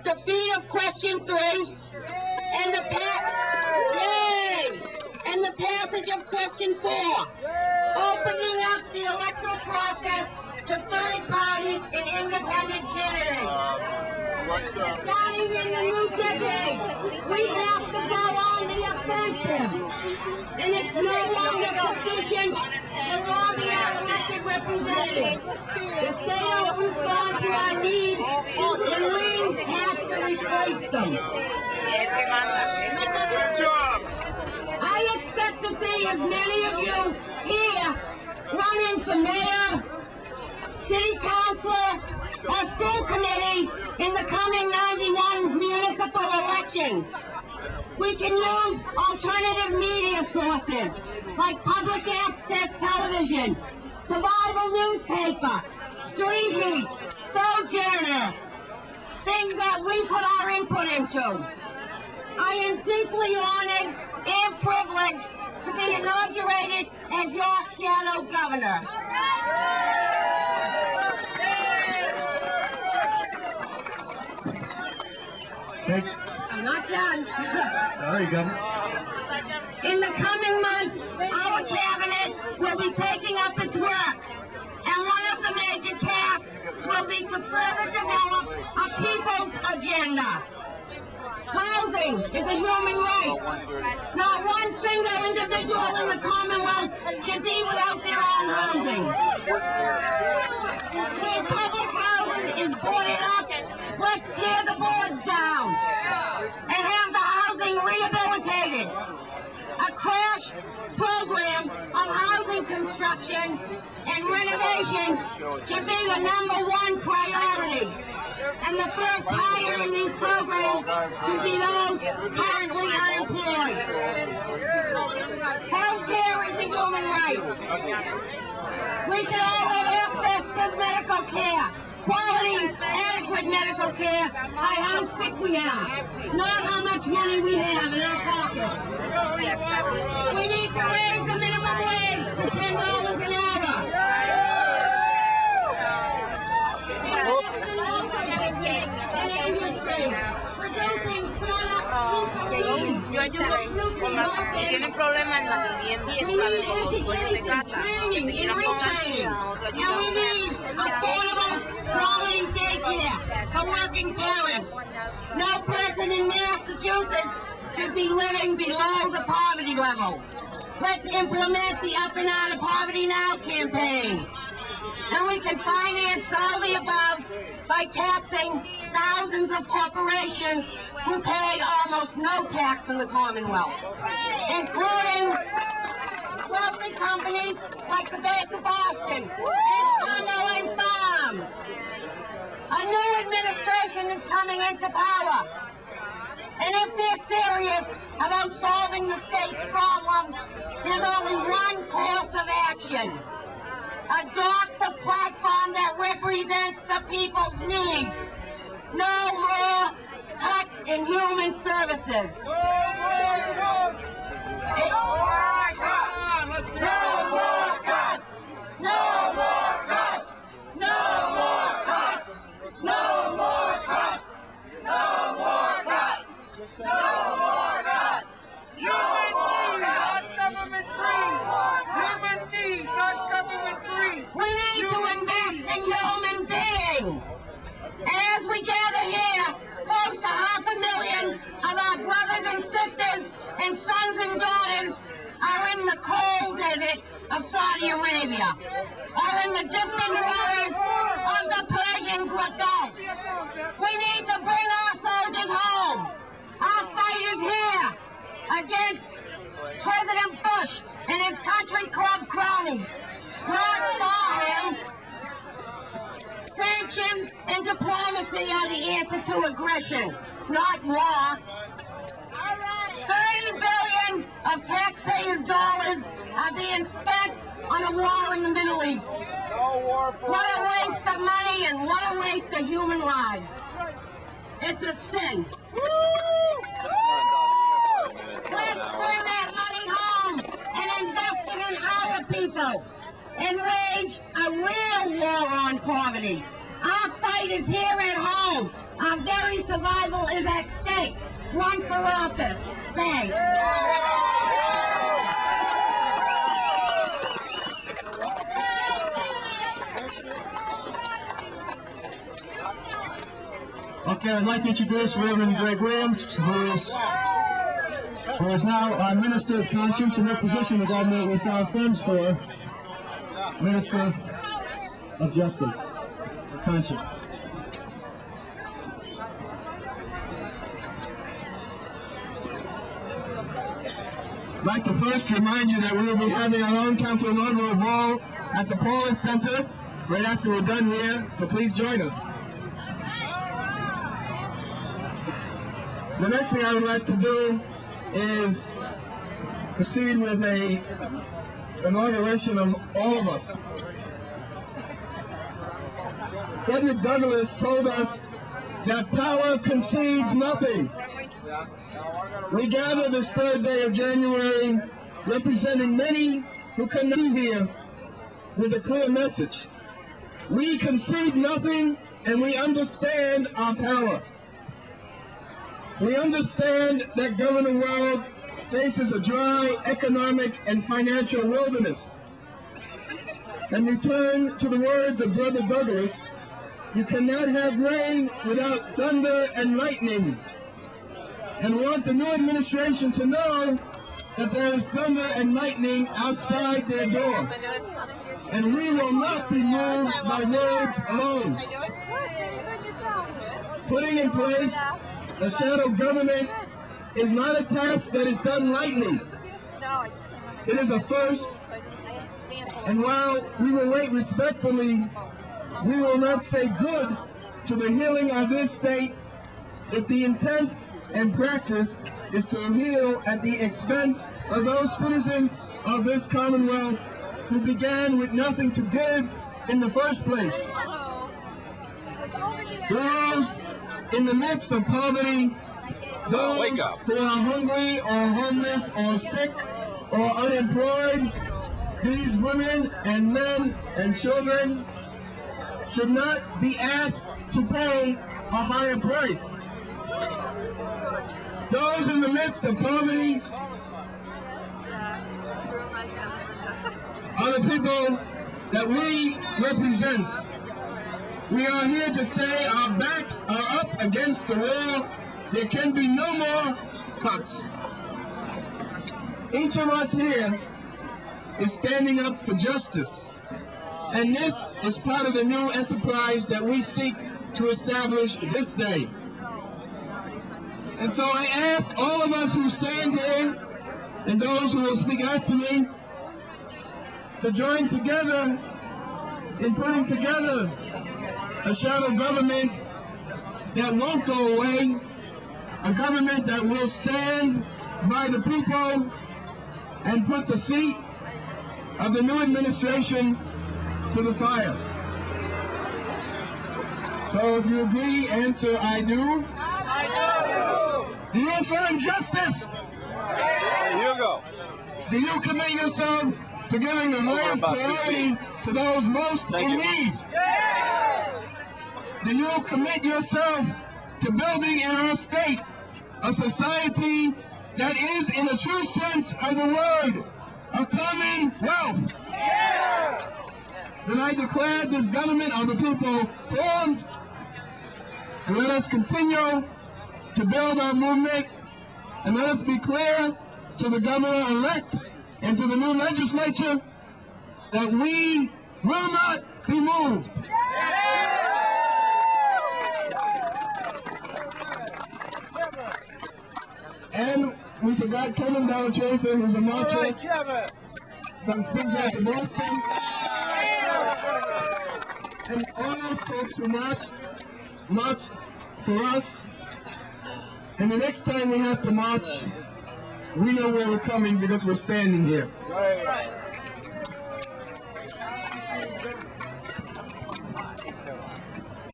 defeat of question 3 and the passage of question 4, opening up the electoral process to third parties and independent candidates. Starting in the new decade, we have to go on the offensive, and it's no longer sufficient to lobby our elected representatives. If they don't respond to our needs, then we have to replace them. I expect to see as many of you here running for mayor, city council, or school committee in the coming 91 municipal elections. We can use alternative media sources like public access television, survival newspaper, street heat, sojourner, things that we put our input into. I am deeply honored and privileged to be inaugurated as your shadow governor. Thanks. I'm not done. Sorry, Governor. In the coming months, our cabinet will be taking up its work, and one of the major tasks will be to further develop a people's agenda. Housing is a human right. Not one single individual in the Commonwealth should be without their own housing. Where public housing is boarded up, let's tear the boards down and have the housing rehabilitated. A crash program of housing construction and renovation should be the #1 priority. And the first hire in these programs should be those currently unemployed. Health care is a human right. We should all have access to medical care. Quality, adequate medical care by how sick we are, not how much money we have in our pockets. We need to raise the minimum wage to $10 an hour. Yo ayudo con las que tienen problemas en la vivienda, los dueños de casa, que te quieran pagar, And we need affordable, quality daycare for working parents. No person in Massachusetts should be living below the poverty level. Let's implement the Up and Out of Poverty Now campaign. And we can finance all the above by taxing thousands of corporations who pay almost no tax in the Commonwealth, including wealthy companies like the Bank of Boston and Cumberland Farms. A new administration is coming into power, and if they're serious about solving the state's problems, there's only one course of action. Adopt the platform that represents the people's needs. No more cuts in human services. No more cuts! No more cuts! No more cuts! No more cuts! No more cuts! No more cuts! No more cuts! Government free! Human needs, not government free! We need to invest in human beings. And as we gather here, close to 500,000 of our brothers and sisters and sons and daughters are in the cold desert of Saudi Arabia, or in the distant waters of the Persian Gulf. We need to bring our soldiers home. Our fight is here against President Bush and his country club cronies. Not for him. Sanctions and diplomacy are the answer to aggression, not war. 30 billion of taxpayers' dollars are being spent on a war in the Middle East. What a waste of money and what a waste of human lives. It's a sin. Let's bring that money home and invest it in our people and wage a real war on poverty. Our fight is here at home. Our very survival is at stake. Run for office. Thanks. Okay, I'd like to introduce Reverend Greg Williams, who is now our Minister of Conscience, in that position the government we found funds for, Minister of Justice, or Conscience. I'd like to first remind you that we will be having our own counter-inaugural ball at the Paulus Center right after we're done here, so please join us. The next thing I would like to do is proceed with an inauguration of all of us. Frederick Douglass told us that power concedes nothing. We gather this third day of January representing many who cannot be here with a clear message. We concede nothing and we understand our power. We understand that Governor World faces a dry economic and financial wilderness. And return to the words of Brother Douglass, you cannot have rain without thunder and lightning. And want the new administration to know that there is thunder and lightning outside their door. And we will not be moved by words alone. Putting in place a shadow government is not a task that is done lightly. It is a first, and while we will wait respectfully, we will not say good to the healing of this state if the intent and practice is to heal at the expense of those citizens of this Commonwealth who began with nothing to give in the first place. Those in the midst of poverty, those who are hungry or homeless or sick or unemployed, these women and men and children should not be asked to pay a higher price. Those in the midst of poverty are the people that we represent. We are here to say our backs are up against the wall. There can be no more cuts. Each of us here is standing up for justice. And this is part of the new enterprise that we seek to establish this day. And so I ask all of us who stand here and those who will speak after me to join together in putting together a shadow government that won't go away, a government that will stand by the people and put the feet of the new administration to the fire. So if you agree, answer, I do. I do. Do you affirm justice? Here you go. Do you commit yourself to giving the highest priority to those most in need? Do you commit yourself to building in our state a society that is, in a true sense of the word, a commonwealth? Yes! Then I declare this government of the people formed, and let us continue to build our movement, and let us be clear to the governor-elect and to the new legislature that we will not be moved. And we forgot Kevin Chaser, who's a marcher from Springfield to Boston. And all those folks who marched for us. And the next time we have to march, we know where we're coming because we're standing here.